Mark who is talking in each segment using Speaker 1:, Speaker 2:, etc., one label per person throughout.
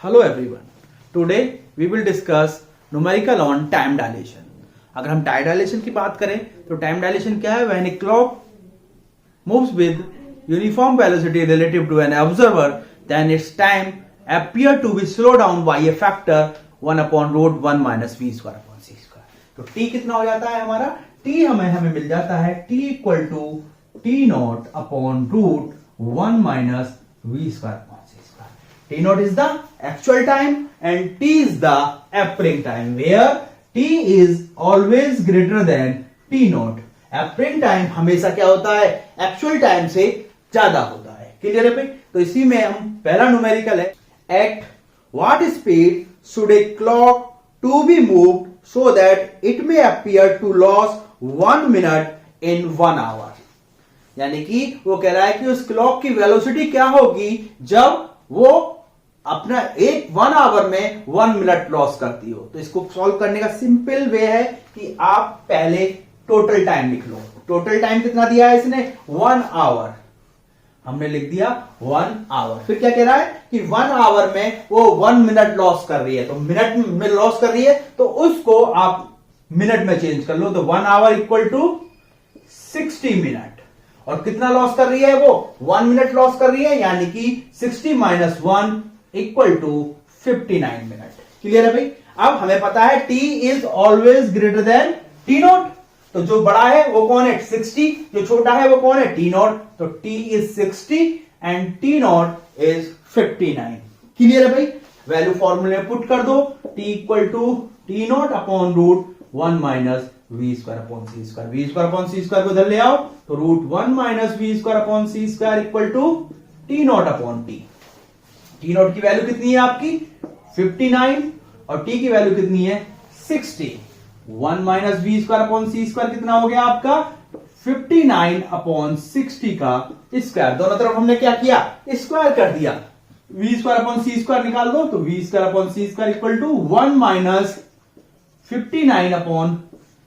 Speaker 1: Hello everyone. Today we will discuss numerical on time dilation. अगर हम time dilation की बात करें तो टाइम डायलेशन क्या है? When a clock moves with uniform velocity relative to an observer, then its time appear to be slowed down by a factor 1 upon root 1 minus v square upon c square. तो t कितना हो जाता है हमारा? t हमें मिल जाता है t equal to t naught upon root 1 minus v square upon c square. T naught is the actual time and t is the appearing time, where t is always greater than t naught. appearing time हमेशा क्या होता है? Actual time से ज्यादा होता है. Clear है भाई? तो इसी में हम पहला न्यूमेरिकल है, at what speed should a clock to be moved so that it may appear to lose 1 minute in 1 hour. यानी कि वो कह रहा है कि उस क्लॉक की वेलोसिटी क्या होगी जब वो अपना 1 आवर में 1 मिनट लॉस करती हो. तो इसको सॉल्व करने का सिंपल वे है कि आप पहले टोटल टाइम लिख लो. टोटल टाइम कितना दिया है इसने? 1 आवर. हमने लिख दिया 1 आवर. फिर क्या कह रहा है कि 1 आवर में वो 1 मिनट लॉस कर रही है. तो मिनट में लॉस कर रही है तो उसको आप मिनट में चेंज कर लो. तो 1 आवर इक्वल टू 60 मिनट. और कितना लॉस कर रही है वो? 1 मिनट लॉस कर रही है, यानी कि 60 माइनस 1 इक्वल टू 59 मिनट. क्लियर है भाई? अब हमें पता है t is always greater than t naught. तो जो बड़ा है वो कौन है? 60. जो छोटा है वो कौन है? t naught. तो t is 60 and t naught is 59. Clear है भाई? वैल्यू फॉर्मूले में पुट कर दो. t equal to t not upon root 1 minus we square upon C square. V square upon C square को इधर ले आओ तो root 1 minus we square upon C square equal to t not upon t. t naught की value कितनी है आपकी? 59 और t की वैल्यू कितनी है? 60. 1 minus we square upon C square कितना हो गया आपका? 59 अपॉन 60 का स्क्वायर. दोनों तरफ हमने क्या किया? स्क्वायर कर दिया. वी स्क्वायर अपॉन सी स्क्वायर निकाल दो तो v square upon C square equal to 1 minus 59 upon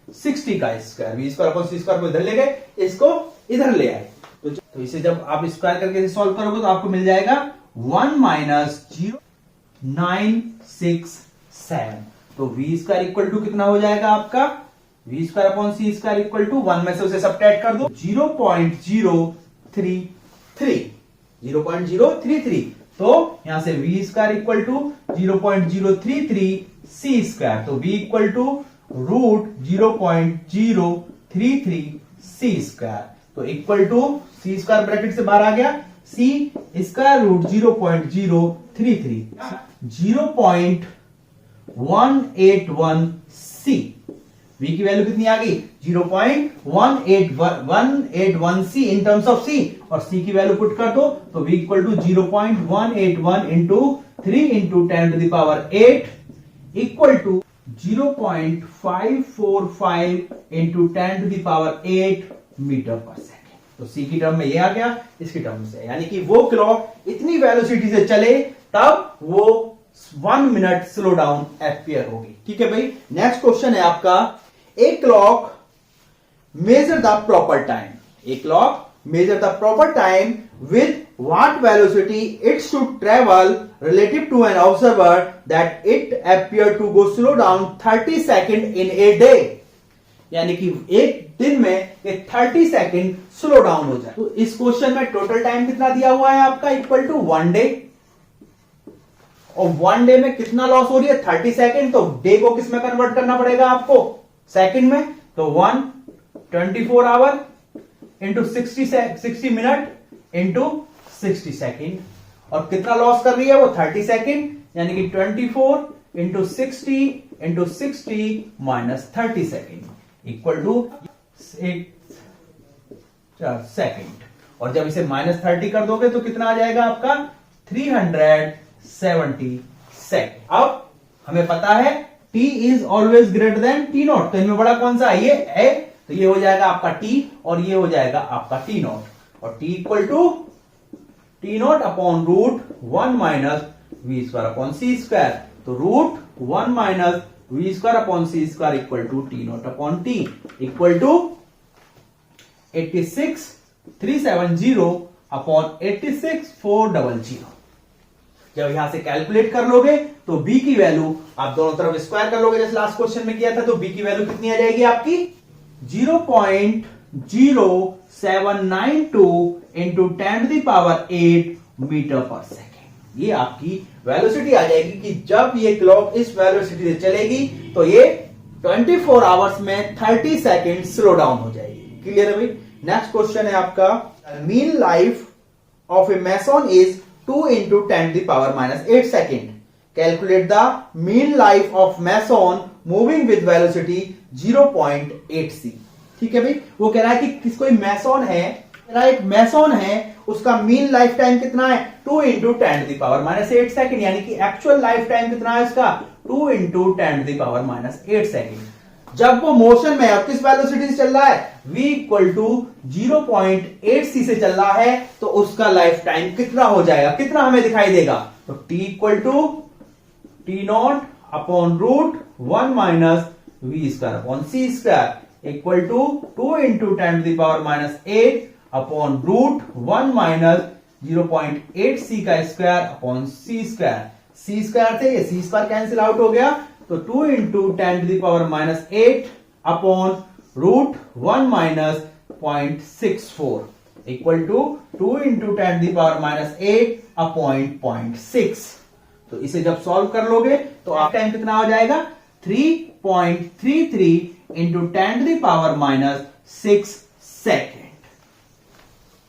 Speaker 1: 60 का स्क्वायर. वी स्क्वायर अपॉन सी स्क्वायर को इधर ले गए, इसको इधर ले आए. तो इसे जब आप स्क्वायर करके सॉल्व करोगे तो आपको मिल जाएगा 1 माइनस 0967. तो वी स्क्वायर इक्वल टू कितना हो जाएगा आपका? V square upon C square equal to 1 में से उसे सब्ट्रैक्ट कर दो 0.033. तो यहां से V square equal to 0.033 C square. तो V equal to root 0.033 C square. तो equal to C square bracket से बाहर आ गया, C square root 0.033 0.181 C. v की वैल्यू कितनी आ गई? 0.181 C in terms of c. और c की वैल्यू पुट कर दो तो v equal to 0.181 into 3 into 10 to the power 8 equal to 0.545 into 10 to the power 8 metre पर सेकेंड. तो c की टर्म में ये आ गया, इसकी टर्म से, यानी कि वो क्लॉक इतनी वेलोसिटी से चले तब वो 1 मिनट स्लो डाउन एपियर होगी. ठीक है भाई? नेक्स्ट क्वेश्चन है आपका, a clock measure the proper time. A clock measure the proper time with what velocity it should travel relative to an observer that it appear to go slow down 30 second in a day. यानी कि एक दिन में ये 30 second slow down हो जाए. तो इस क्वेश्चन में टोटल टाइम कितना दिया हुआ है आपका? Equal to 1 day. और 1 डे में कितना लॉस हो रही है? 30 सेकेंड. तो डे को किस में कन्वर्ट करना पड़ेगा आपको? सेकेंड में. तो 24 our into 60 minute into 60 second. और कितना लॉस कर रही है वो? 30 सेकेंड. यानी कि 24 into 60 minus 30 second equal to 1 second. और जब इसे माइनस 30 कर दोगे तो कितना आ जाएगा आपका? 370 सेकेंड. अब हमें पता है t is always greater than t naught. तो इनमें बड़ा कौन सा है? ये है. तो ये हो जाएगा आपका t और ये हो जाएगा आपका t नॉट. और t equal to t not upon root 1 minus we square upon C square. तो root 1 minus we square upon C square equal to t not upon t equal to 86,370 upon 86,400. जब यहां से calculate कर लोगे तो b की value आप दोनों तरफ स्क्वायर कर लोगे, जैसे लास्ट क्वेश्चन में किया था, तो b की वैल्यू कितनी आ जाएगी आपकी 0.0792 इंटू 10⁸ मीटर पर सेकेंड। ये आपकी वेलोसिटी आ जाएगी कि जब ये क्लॉक इस वेलोसिटी से चलेगी तो ये 24 आवर्स में 30 सेकेंड स्लो डाउन हो जाएगी। क्लियर है भाई। नेक्स्ट क्वेश्चन है आपका, mean life of a meson is 2 into 10⁻⁻8 second. Calculate the mean life of meson moving with velocity 0.8c। ठीक है भाई, वो कह रहा है कि कोई मैसन है, एक मैसन है, उसका मीन लाइफ टाइम कितना है 2 इंटू 10⁻⁸8 सेकेंड, यानी कि एक्चुअल लाइफ टाइम कितना है इसका 2 इंटू 10⁻⁸8 सेकेंड। जब वो मोशन में और किस वेलोसिटी से चल रहा है v इक्वल टू 0.8c से चल रहा है, तो उसका लाइफ टाइम कितना हो जाएगा, कितना हमें दिखाई देगा, तो t equal to t0 upon root 1 minus v square upon c square equal to 2 into 10⁻⁸8 upon root 1 minus 0.8c का square upon c square. c square से ये c स्क्वायर कैंसिल आउट हो गया, तो 2 into 10⁻⁸8 upon root 1 minus 0.64 equal to 2 into 10⁻⁸8 upon 0.6। तो इसे जब solve कर लोगे तो आप टाइम कितना हो जाएगा 3.33 इंटू 10⁻⁻6 सेकेंड।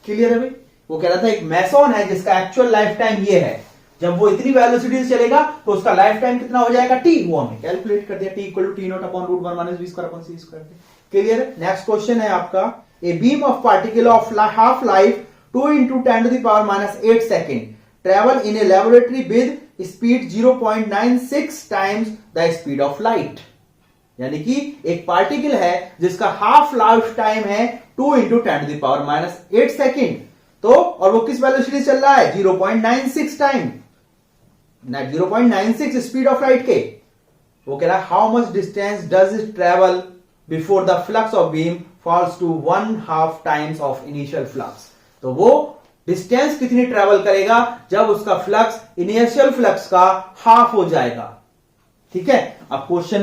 Speaker 1: क्लियर है भाई। वो कह रहा था एक मैसन है जिसका एक्चुअल लाइफ टाइम ये है, जब वो इतनी वेलोसिटी से चलेगा तो उसका लाइफ टाइम कितना हो जाएगा t, वो हमने कैलकुलेट कर दिया, t equal to t0 upon root 1 minus v square upon c square. Clear है। नेक्स्ट क्वेश्चन है आपका, a beam of particle of half life 2 into 10⁻⁸8 second travel in a laboratory with speed 0.96 times the speed of light. यानी कि एक particle है जिसका half life time है 2 into 10⁻⁸8 second, तो और वो किस वेलोसिटी से चल रहा है 0.96 टाइम, 0.96 स्पीड ऑफ लाइट के। वो कह रहा है how much distance does it travel before the flux of beam falls to 1/2 times of initial flux. तो वो डिस्टेंस कितनी ट्रेवल करेगा जब उसका फ्लक्स इनिशियल फ्लक्स का हाफ हो जाएगा। ठीक है। अब क्वेश्चन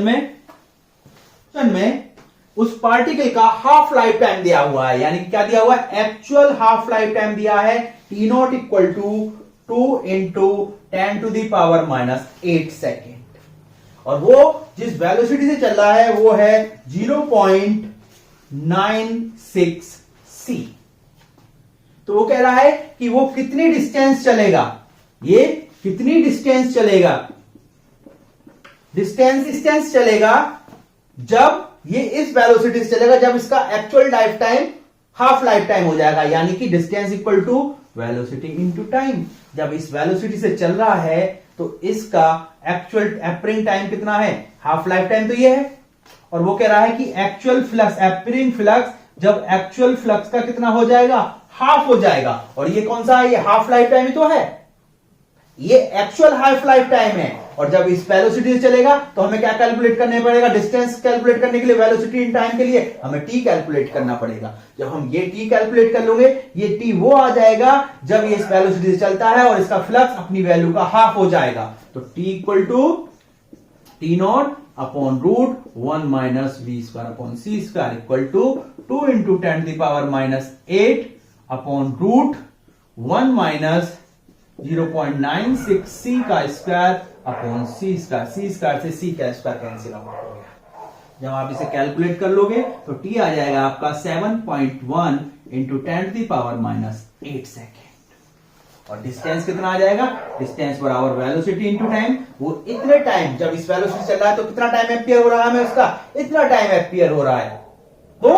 Speaker 1: में उस पार्टिकल का हाफ लाइफ टाइम दिया हुआ है, यानी क्या दिया हुआ है एक्चुअल हाफ लाइफ टाइम दिया है t0 equal to 2 into 10⁻⁻8 second, और वो जिस वेलोसिटी से चल रहा है वो है 0.96c। तो वो कह रहा है कि वो कितनी डिस्टेंस चलेगा, ये कितनी डिस्टेंस चलेगा, डिस्टेंस चलेगा जब ये इस वेलोसिटी से चलेगा, जब इसका actual life time half life time हो जाएगा, यानी कि distance equal to velocity into time. जब इस वेलोसिटी से चल रहा है तो इसका एक्चुअल एपरिंग टाइम कितना है, हाफ लाइफ टाइम तो ये है, और वो कह रहा है कि एक्चुअल फ्लक्स, एपरिंग फ्लक्स जब एक्चुअल फ्लक्स का कितना हो जाएगा, हाफ हो जाएगा। और ये कौन सा है, ये हाफ लाइफ टाइम ही तो है, ये एक्चुअल हाफ लाइफ टाइम है। और जब इस वेलोसिटी से चलेगा तो हमें क्या कैलकुलेट करने पड़ेगा, डिस्टेंस कैलकुलेट करने के लिए, वेलोसिटी इन टाइम के लिए हमें t कैलकुलेट करना पड़ेगा। जब हम ये t कैलकुलेट कर लोगे, ये t वो आ जाएगा जब ये इस वेलोसिटी से चलता है और इसका फ्लक्स अपनी वैल्यू का हाफ हो जाएगा। तो t equal to t0 upon root 1 minus v square upon c square equal to 2 into 10⁻⁸8 upon root 1 minus 0.96c का square upon c square. c square से c का स्क्वायर कैंसिल आउट हो गया। जब आप इसे कैलकुलेट कर लोगे तो t आ जाएगा आपका 7.1 इंटू 10⁻⁸8 सेकेंड। और डिस्टेंस कितना आ जाएगा, डिस्टेंस बराबर वेलोसिटी इंटू टाइम। वो इतने टाइम, जब इस वेलोसिटी चल रहा है तो कितना टाइम एम्पियर हो रहा है, उसका इतना टाइम एम्पियर हो रहा है, तो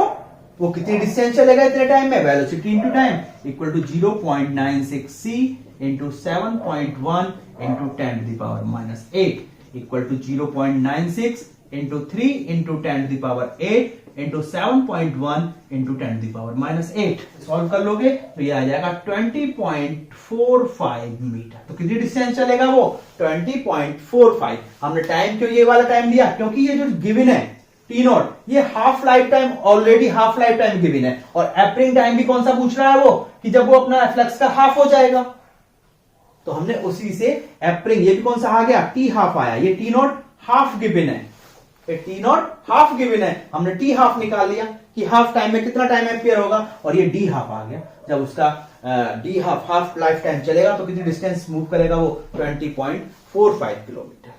Speaker 1: वो कितनी डिस्टेंस चलेगा इतने टाइम में, velocity into time equal to 0.96c into 7.1 into 10⁻⁸8 equal to 0.96 into 3 into 10⁸8 into 7.1 into 10⁻⁸8। Solve कर लोगे तो ये आ जाएगा 20.45 मीटर। तो कितनी डिस्टेंस चलेगा वो 20.45। हमने टाइम क्यों ये वाला टाइम दिया, क्योंकि ये जो गिवन है t0, ये half life time, already half life time given है, और एपरिंग टाइम भी कौन सा पूछ रहा है वो, कि जब वो अपना फ्लक्स का हाफ हो जाएगा। तो हमने उसी से एप्रिंग, ये भी कौन सा आ गया, टी हाफ आया, ये टी नॉट हाफ गिवन है, ये टी नॉट हाफ गिवन है, हमने टी हाफ निकाल लिया कि हाफ टाइम में कितना टाइम एम्पियर होगा, और ये डी हाफ आ गया। जब उसका डी हाफ लाइफ टाइम चलेगा तो कितनी डिस्टेंस मूव करेगा वो, 20.45 किलोमीटर।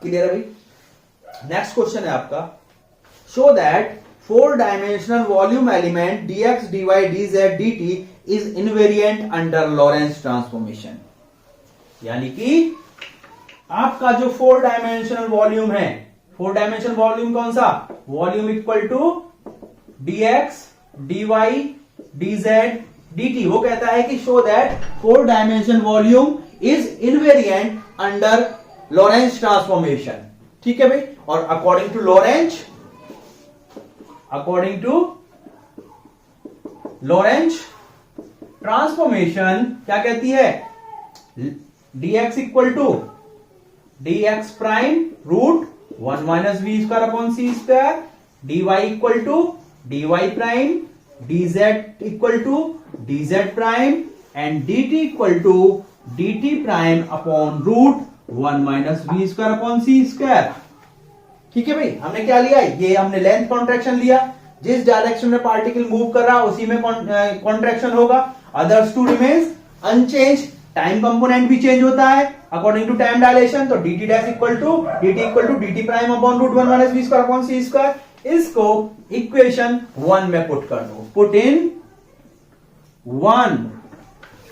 Speaker 1: क्लियर है भाई। नेक्स्ट क्वेश्चन है आपका, show that 4 dimensional volume element dx dy dz dt is invariant under Lorentz transformation. यानी कि आपका जो 4 डायमेंशनल वॉल्यूम है, 4 डायमेंशनल वॉल्यूम कौन सा, volume equal to dx dy dz dt, वो कहता है कि show that 4 dimensional volume is invariant under Lorentz transformation. ठीक है भाई। और अकॉर्डिंग टू लॉरेंस ट्रांसफॉर्मेशन क्या कहती है, dx equal to dx prime root 1 minus we square upon C square, dy equal to dy prime, dz equal to dz prime and dt equal to dt prime upon root 1 minus we square upon C square. ठीक है भाई। हमने क्या लिया, ये हमने length contraction लिया, जिस डायरेक्शन में पार्टिकल मूव कर रहा उसी में कॉन्ट्रैक्शन होगा, others two remains unchange. Time component भी चेंज होता है अकॉर्डिंग टू टाइम डायलेशन, तो dt dash equal to dt prime upon root 1 minus we square upon C square. इसको इक्वेशन 1 में पुट कर दो, पुट इन 1,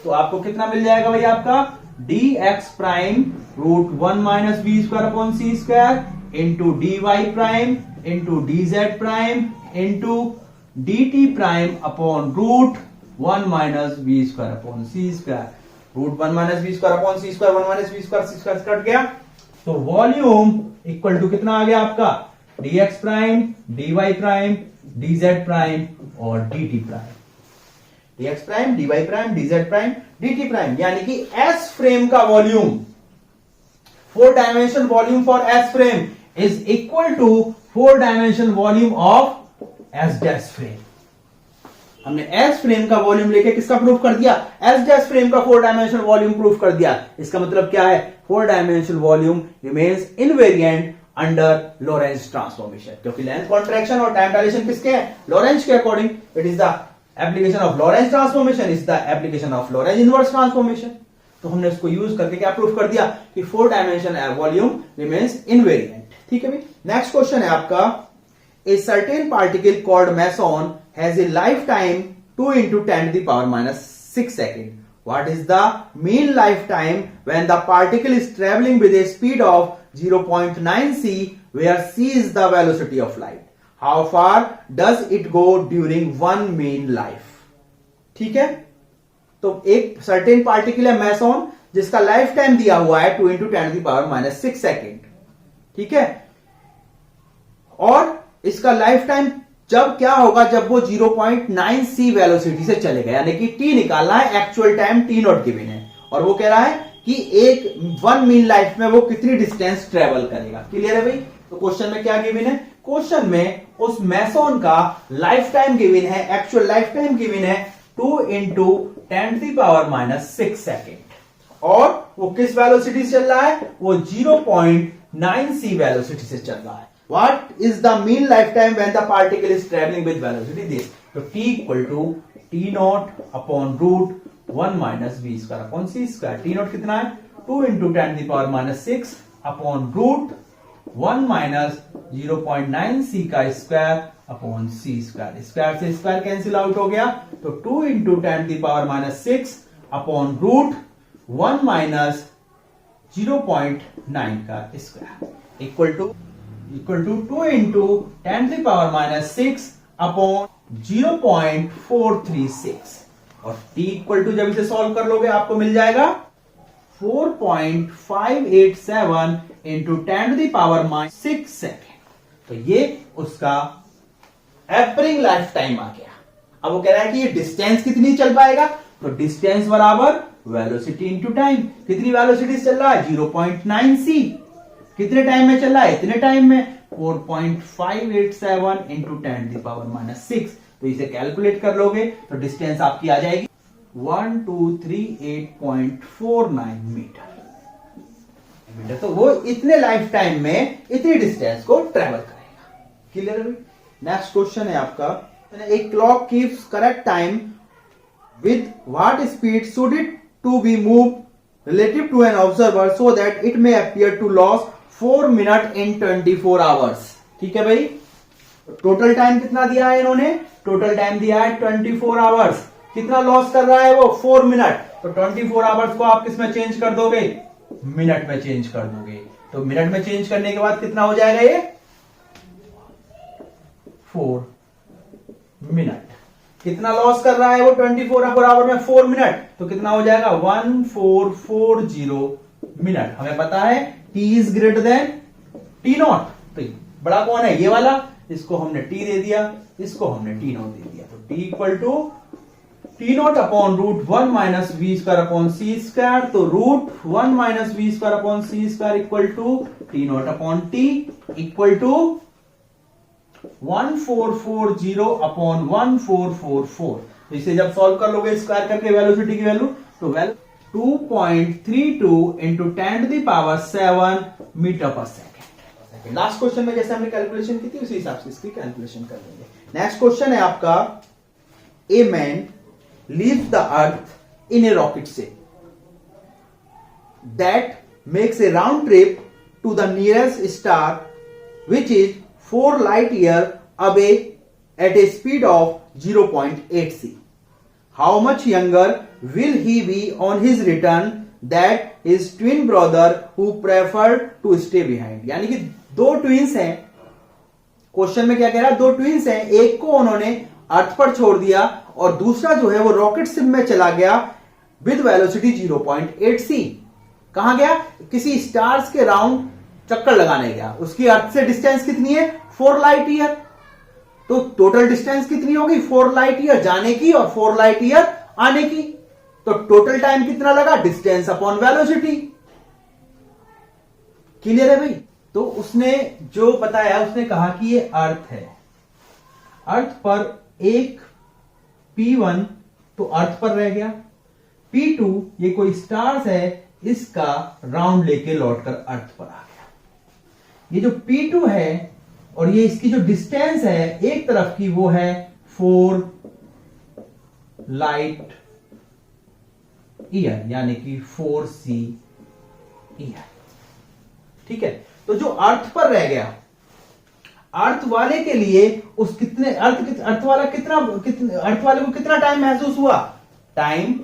Speaker 1: तो आपको कितना मिल जाएगा भाई, आपका dx prime root 1 minus we square upon C square into dy prime into dz prime into dt prime upon root 1 minus we square upon C square. Root 1 minus we square upon C square, 1 minus we square, c square cut गया, तो volume equal to कितना आ गया आपका, dx prime dy prime dz prime और dt prime, dx prime dy prime dz prime dt prime. यानी कि S frame का volume, 4 dimension volume for S frame is equal to 4 dimension volume of S dash frame. हमने S frame का volume लेके किसका proof कर दिया, S dash frame का 4 डायमेंशन वॉल्यूम प्रूफ कर दिया। इसका मतलब क्या है, 4 dimension volume remains invariant under Lorentz transformation, क्योंकि लेंथ कॉन्ट्रैक्शन और टाइम डायलेशन किसके हैं, लॉरेंस के according. It is the application of Lorentz transformation, is the application of Lawrence inverse transformation. तो हमने इसको यूज करके क्या प्रूफ कर दिया कि 4 डायमेंशन वॉल्यूम रिमेन्स इनवेरिएंट। ठीक है भाई। नेक्स्ट क्वेश्चन है आपका, a certain particle called meson has a life time 2 into 10 to the power minus 6 seconds. What is the mean lifetime when the particle is traveling with a speed of 0.9 c, where c is the velocity of light? How far does it go during one mean life? ठीक है। तो एक certain particle है meson, जिसका life time दिया हुआ है 2 into 10 to the power minus 6 second. ठीक है। और इसका लाइफ टाइम जब क्या होगा, जब वो 0.9 c वेलोसिटी से चलेगा, यानी कि t निकालना है, actual time t not given है, और वो कह रहा है कि एक 1 मीन लाइफ में वो कितनी डिस्टेंस ट्रेवल करेगा। क्लियर है भाई। तो क्वेश्चन में क्या गिवन है, क्वेश्चन में उस मेसॉन का लाइफ टाइम गिवन है, एक्चुअल लाइफ टाइम गिवन है 2 into 10 to the power minus 6 second, और वो किस वेलोसिटी से चल रहा है, वो 0.9 c वेलोसिटी से चल रहा है। What is the mean lifetime when the particle is traveling with velocity this? तो t equal to t naught upon root 1 minus v square upon c square। t naught कितना है, 2 into 10 to the power minus 6 upon root 1 minus 0.9 c का square upon c square. Square से square cancel out हो गया, तो 2 into 10 to the power minus 6 upon root 1 minus 0.9 का square equal to 2 into 10 to the power minus 6 अपॉन 0.436, और t equal to जब इसे सॉल्व कर लोगे आपको मिल जाएगा 4.587 into 10 to the power minus 6 second. तो ये उसका एवरिंग लाइफ टाइम आ गया। अब वो कह रहा है कि ये डिस्टेंस कितनी चल पाएगा, तो डिस्टेंस बराबर वेलोसिटी इंटू टाइम। कितनी वेलोसिटी चल रहा है, 0.9 c। कितने टाइम में चल रहा है, इतने टाइम में 4.587 into 10 to the power minus 6। तो इसे कैलकुलेट कर लोगे तो डिस्टेंस आपकी आ जाएगी 1238.49 मीटर। तो वो इतने लाइफ टाइम में इतनी डिस्टेंस को ट्रेवल करेगा। क्लियर है? नेक्स्ट क्वेश्चन है आपका, a clock keeps correct time with what speed should it to be move relative to an observer so that it may appear to loss 4 minute in 24 hours. ठीक है भाई, total time कितना दिया है इन्होंने? Total time दिया है 24 hours. कितना लॉस कर रहा है वो? 4 मिनट। तो 24 आवर्स को आप किस में चेंज कर दोगे? मिनट में चेंज कर दोगे। तो मिनट में चेंज करने के बाद कितना हो जाएगा ये? 4 मिनट। कितना लॉस कर रहा है वो 24 आवर में? 4 मिनट। तो कितना हो जाएगा? 1440 मिनट। हमें पता है t is greater than t naught. तो बड़ा कौन है? ये वाला। इसको हमने t दे दिया, इसको हमने t नॉट दे दिया। तो t equal to T nought upon root 1 minus we square upon C square. तो root 1 minus we square upon C square equal to T nought upon T equal to 1440 upon 1444। तो इसे जब solve कर लोगे square करके velocity की value, तो value 2.32 into 10 to the power 7 metre पर सेकेंड। लास्ट क्वेश्चन में जैसे हमने कैलकुलेशन की थी उसी हिसाब से इसकी कैलकुलेशन कर लेंगे। नेक्स्ट क्वेश्चन है आपका, a man leaves the earth in a rocket ship that makes a round trip to the nearest star which is 4 light year away at a speed of 0.8 c. How much younger will he be on his return that his twin brother who preferred to stay behind? यानी कि दो twins हैं। Question में क्या कह रहा है? दो ट्विंस हैं, एक को उन्होंने अर्थ पर छोड़ दिया और दूसरा जो है वो रॉकेट शिप में चला गया विद वेलोसिटी 0.8 c। कहां गया? किसी स्टार्स के राउंड चक्कर लगाने गया। उसकी अर्थ से डिस्टेंस कितनी है? 4 लाइट ईयर। तो टोटल डिस्टेंस कितनी होगी? 4 लाइट ईयर जाने की और 4 लाइट ईयर आने की। तो टोटल टाइम कितना लगा? Distance upon velocity. क्लियर है भाई? तो उसने जो बताया, उसने कहा कि ये अर्थ है, अर्थ पर एक P1 तो अर्थ पर रह गया, P2 ये कोई स्टार्स है, इसका राउंड लेके लौटकर अर्थ पर आ गया। ये जो P2 है और ये इसकी जो डिस्टेंस है एक तरफ की, वो है 4 लाइट ईयर यानी कि 4c ईयर। ठीक है, तो जो अर्थ पर रह गया, अर्थ वाले के लिए उस कितने अर्थ वाले को कितना टाइम महसूस हुआ? Time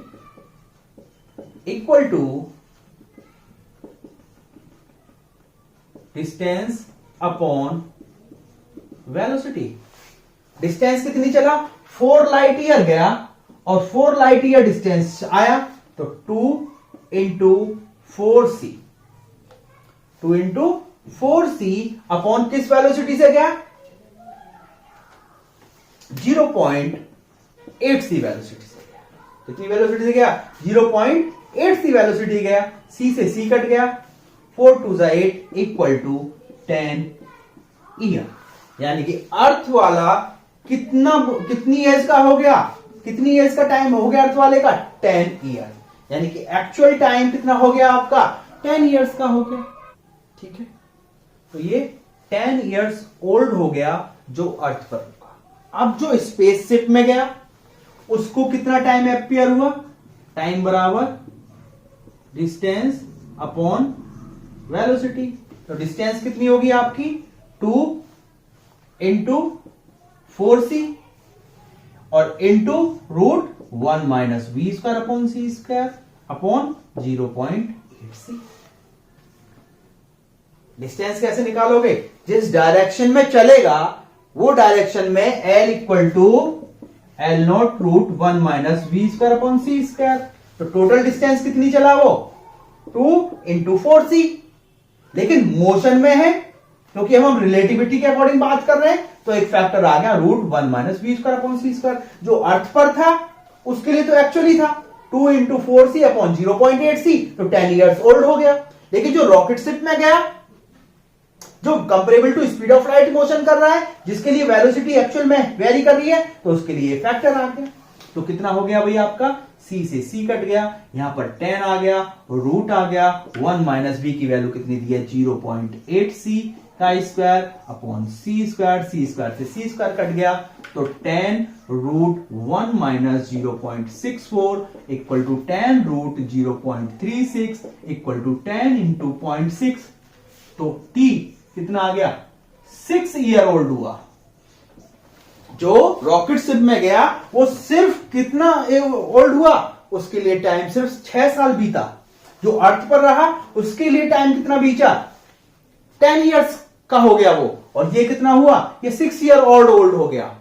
Speaker 1: equal to distance upon velocity. Distance कितनी चला? 4 लाइट ईयर गया और 4 लाइट ईयर डिस्टेंस आया, तो 2 into 4c, 2 into 4c upon किस वेलोसिटी से गया? 0.8c वेलोसिटी से गया। कितनी वेलोसिटी से गया? 0.8c वेलोसिटी गया। c से c कट गया, 4 2 8 इक्वल टू 10 ईयर। यानी कि अर्थ वाला कितनी एज का हो गया? कितनी एज का टाइम हो गया अर्थ वाले का? 10 ईयर। यानी कि एक्चुअल टाइम कितना हो गया आपका? 10 ईयर्स का हो गया। ठीक है, तो ये 10 ईयर्स ओल्ड हो गया जो अर्थ पर रुका। अब जो स्पेसशिप में गया उसको कितना टाइम अपीयर हुआ? टाइम बराबर डिस्टेंस अपॉन वेलोसिटी। तो डिस्टेंस कितनी होगी आपकी? 2 इंटू 4c और into root 1 minus we square upon C square upon 0.8c। Distance कैसे निकालोगे? जिस डायरेक्शन में चलेगा वो डायरेक्शन में L equal to L not root 1 minus we square upon C square. तो टोटल डिस्टेंस कितनी चला वो? 2 इंटू 4c। लेकिन मोशन में है, क्योंकि हम रिलेटिविटी के अकॉर्डिंग बात कर रहे हैं, तो एक फैक्टर आ गया root 1 minus we square upon C square. जो अर्थ पर था उसके लिए तो एक्चुअली था 2 इंटू 4c अपॉन 0.8c, तो 10 ईयर्स ओल्ड हो गया। लेकिन जो रॉकेट शिप में गया, जो comparable to speed of light motion कर रहा है, जिसके लिए वेलोसिटी एक्चुअल में वेरी कर रही है, तो उसके लिए फैक्टर आ गया। तो कितना हो गया भाई आपका, c से c कट गया, यहां पर 10 आ गया, रूट आ गया, 1 माइनस b की वैल्यू कितनी दी है 0.8c का स्क्वायर अपॉन c स्क्वायर से c स्क्वायर कट गया, तो 10 root 1 minus 0.64 equal to 10 root 0.36 equal to 10 into 0.6, तो t कितना आ गया 6 ईयर ओल्ड हुआ। जो रॉकेट शिप में गया वो सिर्फ कितना ओल्ड हुआ, उसके लिए टाइम सिर्फ 6 साल बीता। जो अर्थ पर रहा उसके लिए टाइम कितना बीता, 10 इयर्स का हो गया वो, और ये कितना हुआ, ये 6 ईयर ओल्ड हो गया।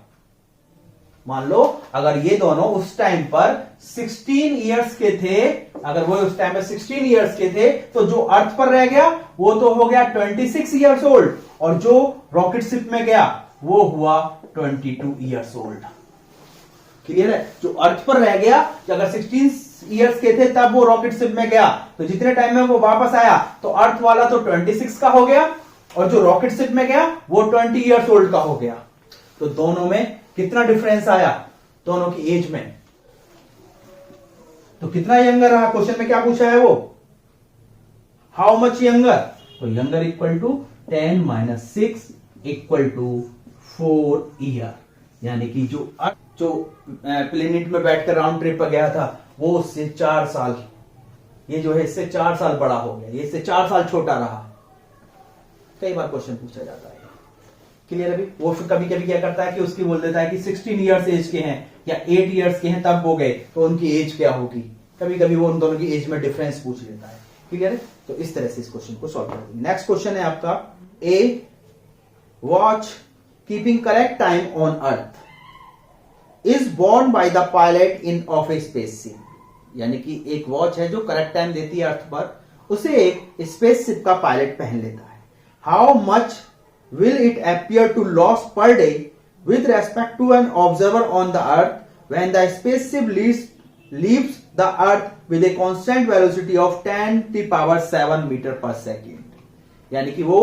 Speaker 1: मान लो अगर ये दोनों उस टाइम पर 16 इयर्स के थे, अगर वो उस टाइम पर 16 इयर्स के थे, तो जो अर्थ पर रह गया वो तो हो गया 26 इयर्स ओल्ड, और जो रॉकेट शिप में गया वो हुआ 22 इयर्स ओल्ड। क्लियर है? जो अर्थ पर रह गया, अगर 16 इयर्स के थे तब वो रॉकेट शिप में गया, तो जितने टाइम में वो वापस आया तो अर्थ वाला तो 26 का हो गया, और जो रॉकेट शिप में गया वो 20 इयर्स ओल्ड का हो गया। तो दोनों में कितना डिफरेंस आया, दोनों की एज में, तो कितना यंगर रहा, क्वेश्चन में क्या पूछा है वो, हाउ मच यंगर, तो younger equal to 10 minus 6 equal to 4 year, यानी कि जो प्लेनेट में बैठकर राउंड ट्रिप पर गया था वो उससे 4 साल, ये जो है इससे 4 साल बड़ा हो गया, ये इससे 4 साल छोटा रहा। कई बार क्वेश्चन पूछा जाता है। क्लियर है? वो फिर कभी कभी क्या करता है कि उसकी बोल देता है कि 16 इयर्स एज के हैं या 8 इयर्स के हैं तब वो गए, तो उनकी एज क्या होगी, कभी कभी वो उन दोनों की एज में डिफरेंस पूछ लेता है। क्लियर है? तो इस तरह से इस क्वेश्चन को सॉल्व करेंगे। नेक्स्ट क्वेश्चन है आपका, a watch keeping correct time on earth is borne by the pilot in of a spaceship, यानी कि एक वॉच है जो करेक्ट टाइम देती है अर्थ पर, उसे एक स्पेसशिप का पायलट पहन लेता है। How much will it appear to loss per day with respect to an observer on the earth when the spaceship leaves the earth with a constant velocity of 10 to the power 7 meter per second, यानी कि वो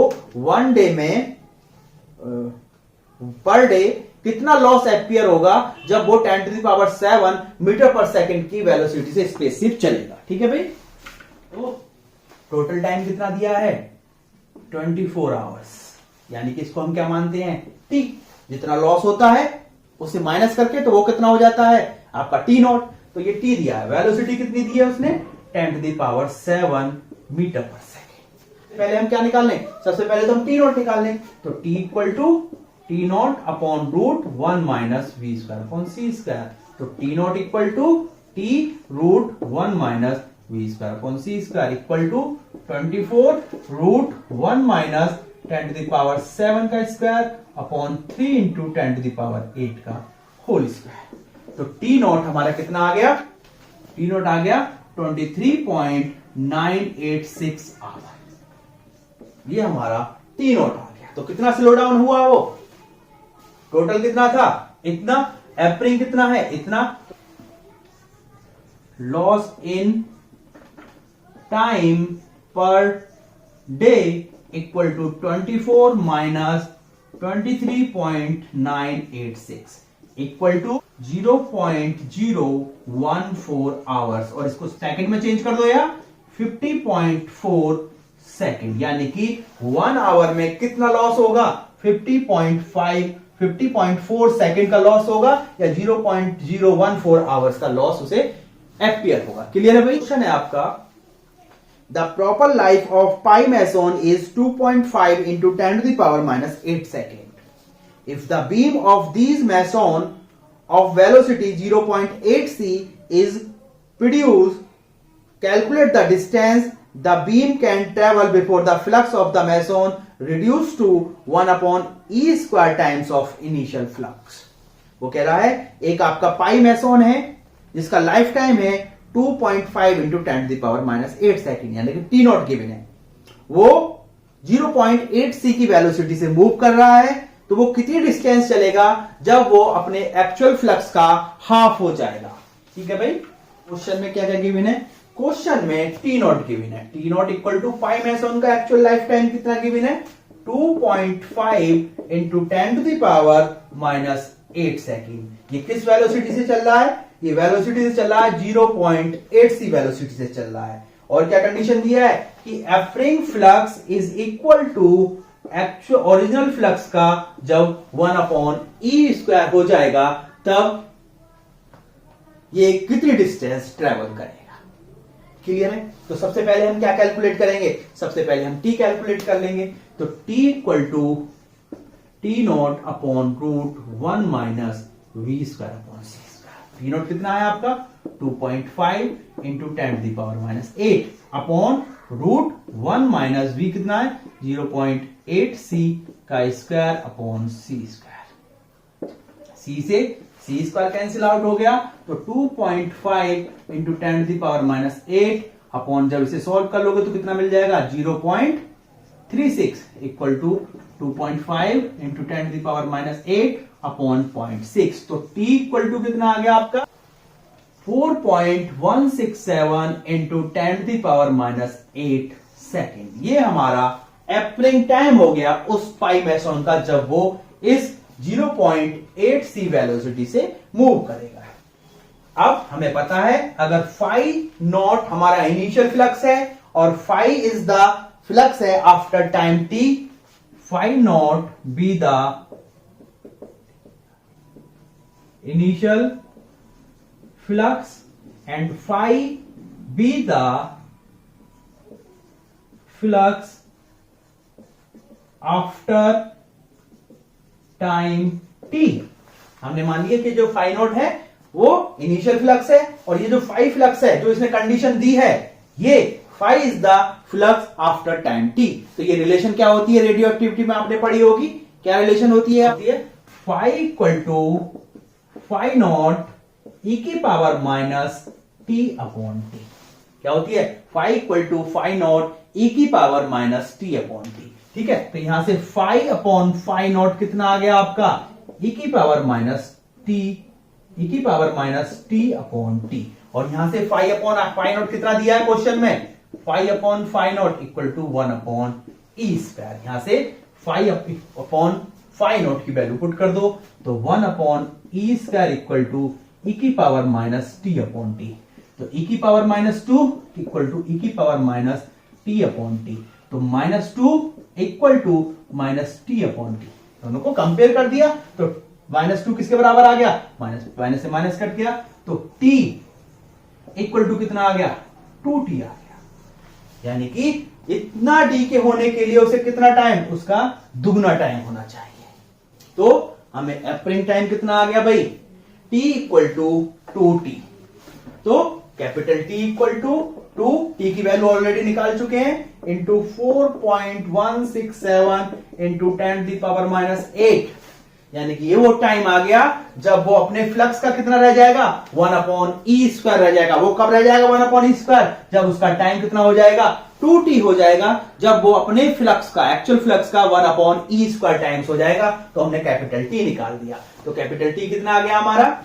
Speaker 1: 1 day में per day कितना loss appear होगा जब वो 10 to the power 7 metre पर second की वेलोसिटी से स्पेसशिप चलेगा। ठीक है भाई? तो टोटल टाइम कितना दिया है 24 आवर्स, यानी कि इसको हम क्या मानते हैं, टी। जितना लॉस होता है उससे माइनस करके तो वो कितना हो जाता है आपका टी नॉट, तो ये टी दिया है। वेलोसिटी कितनी दी है उसने 10 to the power 7 मीटर पर सेकेंड। पहले हम क्या निकाल लें, सबसे पहले तो हम टी नॉट निकाल लें, तो T equal to T nought upon root 1 minus we square upon C square, तो T not equal to T root 1 minus we square upon C square equal to 24 root 1 minus 10 to the power 7 का square upon 3 into 10 to the power 8 का whole square. तो T nought हमारा कितना आ गया, T not आ गया 23.986 our, ये हमारा T not आ गया। तो कितना स्लो डाउन हुआ वो, टोटल कितना था इतना, एप्रिंग कितना है इतना, लॉस इन टाइम पर day equal to 24 minus 23.986 equal to 0.014 hours, और इसको सेकंड में चेंज कर दो या 50.4 सेकंड, यानी कि 1 आवर में कितना लॉस होगा 50.4 सेकंड का लॉस होगा, या 0.014 आवर्स का लॉस उसे एपियर होगा। क्लियर है भाई? क्वेश्चन है आपका, the proper life of pi meson is 2.5 into 10 to the power minus 8 second. If the beam of these meson of velocity 0.8 c is produced, calculate the distance the beam can travel before the flux of the meson reduced to 1 upon e square times of initial flux. वो कह रहा है एक आपका पाई meson है जिसका life time है 2.5 into 10 to the power minus 8 second, यानी कि टी नॉट गिवन है, वो 0.8 सी की वेलोसिटी से मूव कर रहा है, तो वो कितनी डिस्टेंस चलेगा जब वो अपने एक्चुअल फ्लक्स का हाफ हो जाएगा। ठीक है भाई? क्वेश्चन में क्या क्या गिवन है, क्वेश्चन में टी नॉट गिवन है, t not equal to pi meson का एक्चुअल लाइफ टाइम कितना गिवन है 2.5 into 10 to the power minus 8 second. ये किस वेलोसिटी से चल रहा है ये वेलोसिटी से चल रहा है 0.8c वेलोसिटी से चल रहा है। और क्या कंडीशन दिया है कि एफरिंग flux is equal to actual original flux का जब 1/e² हो जाएगा तब ये कितनी डिस्टेंस ट्रेवल करेगा। क्लियर है? तो सबसे पहले हम क्या कैलकुलेट करेंगे, सबसे पहले हम t कैलकुलेट कर लेंगे। तो t equal to T0/√1 minus v² upon c²। T0 कितना है आपका 2.5 इंटू 10⁻⁸ अपॉन √1 माइनस v कितना है 0.8c का स्क्वायर अपॉन c²। c से c² कैंसिल आउट हो गया तो 2.5 इंटू 10⁻⁸ अपॉन जब इसे सॉल्व कर लोगे तो कितना मिल जाएगा 0.36 इक्वल टू 2.5 इंटू 10⁻⁸ अपॉन 0.6। तो t इक्वल टू कितना आ गया आपका 4.167 इंटू 10⁻⁸ सेकेंड। ये हमारा एपरिंग टाइम हो गया उस पाई मेसॉन का जब वो इस 0.8c वेलोसिटी से मूव करेगा। अब हमें पता है अगर फाई नॉट हमारा इनिशियल फ्लक्स है और फाई इज द फ्लक्स है after time t, phi not be the initial flux and phi be the flux after time t। हमने मान लिया कि जो फाई नॉट है वो इनिशियल फ्लक्स है और ये जो फाई फ्लक्स है जो इसने कंडीशन दी है ये phi is the flux after time t। तो ये रिलेशन क्या होती है रेडियो एक्टिविटी में आपने पढ़ी होगी, क्या रिलेशन होती है phi equal to phi not e⁻ t/t। क्या होती है phi equal to phi not e⁻t/t। ठीक है, तो यहां से फाई अपॉन फाई नॉट कितना आ गया आपका e⁻t/t। और यहां से फाई अपॉन फाई नॉट कितना दिया है क्वेश्चन में, phi upon phi not equal to 1/e²। यहां से फाई अपॉन फाई नॉट की वैल्यू पुट कर दो तो 1/e² इक्वल टू e⁻t/t। तो e⁻2 इक्वल टू e⁻t/t। तो -2 इक्वल टू -t/t। दोनों को कंपेयर कर दिया तो -2 किसके बराबर आ गया, माइनस से माइनस कट गया तो t इक्वल टू कितना आ गया 2t आ गया। यानी कि इतना d के होने के लिए उसे कितना टाइम, उसका दुगना टाइम होना चाहिए। तो हमें एपरिंग टाइम कितना आ गया भाई t इक्वल टू 2t। तो capital T equal to 2, t की वैल्यू ऑलरेडी निकाल चुके हैं, इंटू 4.167 इंटू 10⁻⁸। यानी कि ये वो टाइम आ गया जब वो अपने फ्लक्स का कितना रह जाएगा 1/e² रह जाएगा। वो कब रह जाएगा 1/e², जब उसका टाइम कितना हो जाएगा 2t हो जाएगा, जब वो अपने फ्लक्स का एक्चुअल फ्लक्स का 1/e² टाइम्स हो जाएगा। तो हमने कैपिटल T निकाल दिया। तो कैपिटल T कितना आ गया हमारा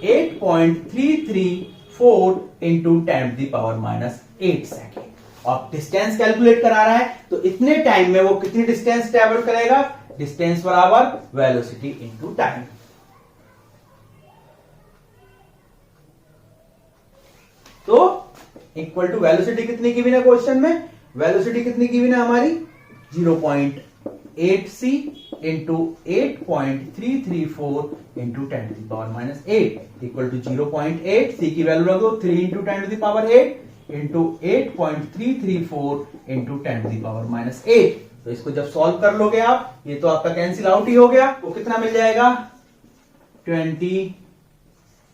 Speaker 1: 8.334 इंटू 10⁻⁸ सेकेंड। और डिस्टेंस कैलकुलेट करा रहा है तो इतने टाइम में वो कितनी डिस्टेंस ट्रेवल करेगा, डिस्टेंस बराबर वेलोसिटी इंटू टाइम। तो इक्वल टू वेलोसिटी कितनी की हुई है क्वेश्चन में, वेलोसिटी कितनी की हुई है हमारी 0.8c into 8.334 into 10⁻⁸ equal to 0.8, c की वैल्यू रख दो 3 इंटू 10⁸ इंटू 8.334 इंटू 10⁻⁸। तो इसको जब सॉल्व कर लोगे आप, ये तो आपका कैंसिल आउट ही हो गया, वो कितना मिल जाएगा 20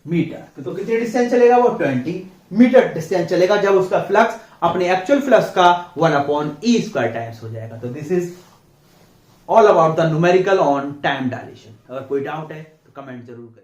Speaker 1: मीटर। तो कितनी डिस्टेंस चलेगा वो 20 मीटर डिस्टेंस चलेगा जब उसका फ्लक्स अपने एक्चुअल फ्लक्स का 1/e² टाइम्स हो जाएगा। तो this is all about the numerical on time dilation. अगर कोई डाउट है तो कमेंट जरूर करें।